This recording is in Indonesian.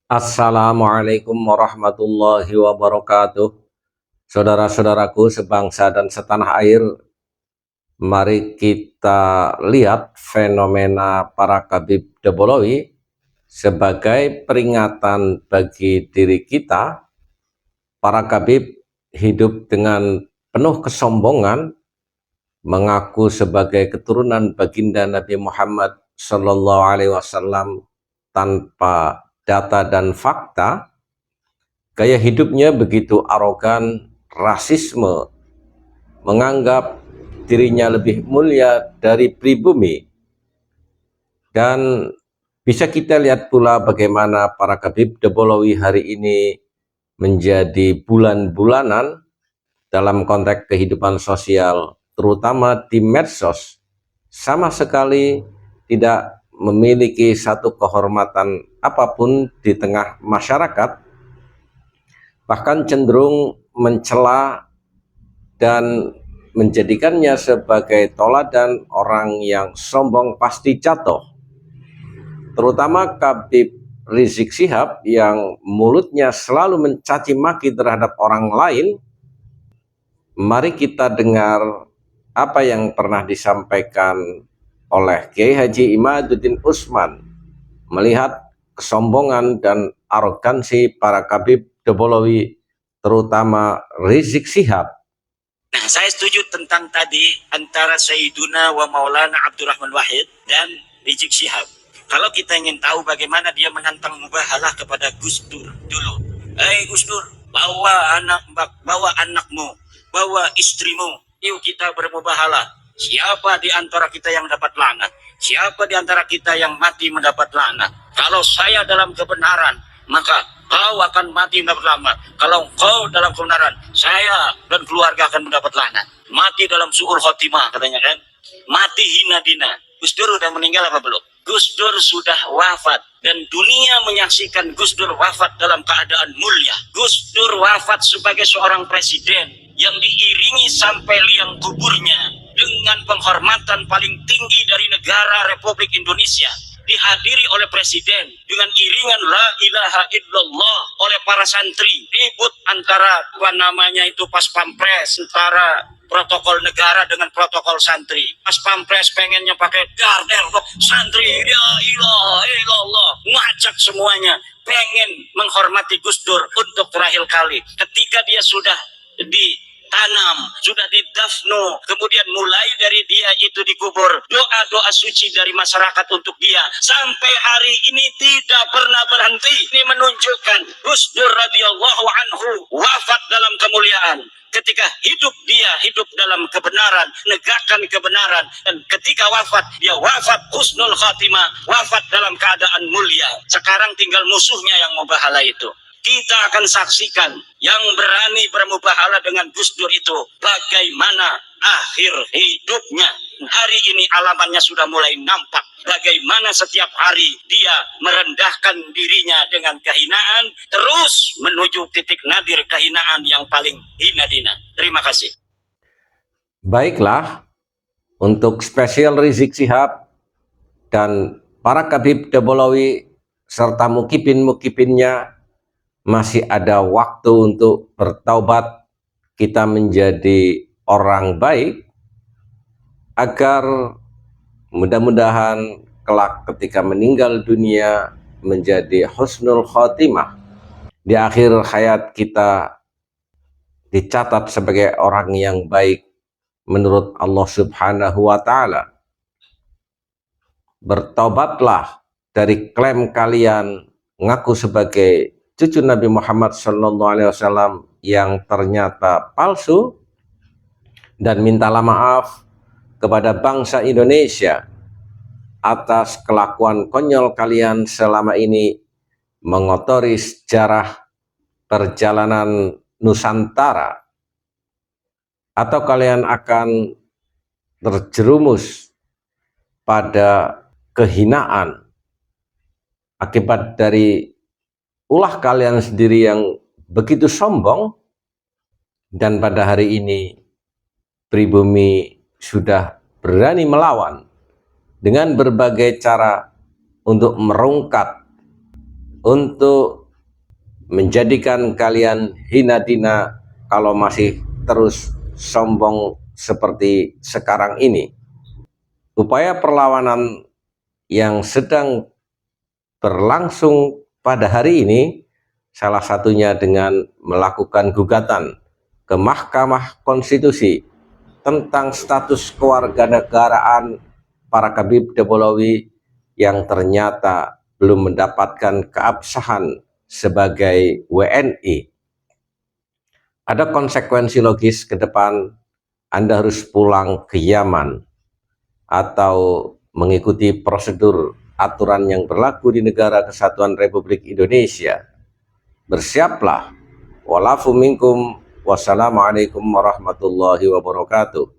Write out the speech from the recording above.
Assalamualaikum warahmatullahi wabarakatuh. Saudara-saudaraku sebangsa dan setanah air, mari kita lihat fenomena para Khabib Debolawi sebagai peringatan bagi diri kita. Para Khabib hidup dengan penuh kesombongan, mengaku sebagai keturunan baginda Nabi Muhammad Sallallahu Alaihi Wasallam tanpa data dan fakta. Gaya hidupnya begitu arogan, rasisme, menganggap dirinya lebih mulia dari pribumi. Dan bisa kita lihat pula bagaimana para Khabib Debolawi hari ini menjadi bulan-bulanan dalam konteks kehidupan sosial, terutama di medsos. Sama sekali tidak memiliki satu kehormatan apapun di tengah masyarakat, bahkan cenderung mencela dan menjadikannya sebagai toladan orang yang sombong pasti jatuh. Terutama Khabib Rizik Syihab yang mulutnya selalu mencaci maki terhadap orang lain. Mari kita dengar apa yang pernah disampaikan oleh Kiai Haji Imaduddin Utsman melihat kesombongan dan arogansi para Khabib Debolawi, terutama Rizik Syihab. Nah, saya setuju tentang tadi antara Sayyiduna wa Maulana Abdurrahman Wahid dan Rizik Syihab. Kalau kita ingin tahu bagaimana dia menantang mubahalah kepada Gus Dur dulu. Gus Dur, bawa anakmu, bawa istrimu, yuk kita bermubahalah. Siapa di antara kita yang dapat laknat? Siapa di antara kita yang mati mendapat laknat? Kalau saya dalam kebenaran, maka kau akan mati mendapat laknat. Kalau kau dalam kebenaran, saya dan keluarga akan mendapat laknat. Mati dalam su'ul khotimah, katanya kan. Mati hina dina. Gus Dur udah meninggal apa belum? Gus Dur sudah wafat. Dan dunia menyaksikan Gus Dur wafat dalam keadaan mulia. Gus Dur wafat sebagai seorang presiden yang diiringi sampai liang kuburnya dengan penghormatan paling tinggi dari negara Republik Indonesia, dihadiri oleh presiden dengan iringan la ilaha illallah oleh para santri. Ribut antara pas pampres, antara protokol negara dengan protokol santri. Pas pampres pengennya pakai garder, santri la ilaha illallah, ngajak semuanya pengen menghormati Gus Dur untuk terakhir kali. Ketika dia sudah ditanam, sudah didafnu, kemudian mulai dari dia itu dikubur, doa-doa suci dari masyarakat untuk dia sampai hari ini tidak pernah berhenti. Ini menunjukkan Gus Dur radhiyallahu anhu wafat dalam kemuliaan. Ketika hidup dia hidup dalam kebenaran, negakkan kebenaran, dan ketika wafat dia wafat husnul khatimah, wafat dalam keadaan mulia. Sekarang tinggal musuhnya yang mubahalah itu. Kita akan saksikan yang berani bermubahalah dengan Gus Dur itu bagaimana akhir hidupnya. Hari ini alamannya sudah mulai nampak. Bagaimana setiap hari dia merendahkan dirinya dengan kehinaan, terus menuju titik nadir kehinaan yang paling hina dina. Terima kasih. Baiklah, untuk spesial Rizik Syihab dan para Khabib Debolawi serta mukibin-mukibinnya, masih ada waktu untuk bertaubat, kita menjadi orang baik, agar mudah-mudahan kelak ketika meninggal dunia menjadi husnul khotimah. Di akhir hayat kita dicatat sebagai orang yang baik menurut Allah Subhanahu wa Ta'ala. Bertobatlah dari klaim kalian ngaku sebagai cucu Nabi Muhammad SAW yang ternyata palsu, dan mintalah maaf kepada bangsa Indonesia atas kelakuan konyol kalian selama ini mengotori sejarah perjalanan Nusantara, atau kalian akan terjerumus pada kehinaan akibat dari ulah kalian sendiri yang begitu sombong. Dan pada hari ini pribumi sudah berani melawan dengan berbagai cara untuk merungkat, untuk menjadikan kalian hina dina kalau masih terus sombong seperti sekarang ini. Upaya perlawanan yang sedang berlangsung pada hari ini, salah satunya dengan melakukan gugatan ke Mahkamah Konstitusi tentang status kewarganegaraan para Khabib Debolawi yang ternyata belum mendapatkan keabsahan sebagai WNI. Ada konsekuensi logis ke depan. Anda harus pulang ke Yaman atau mengikuti prosedur aturan yang berlaku di negara Kesatuan Republik Indonesia. Bersiaplah. Walafu minkum. Wassalamualaikum warahmatullahi wabarakatuh.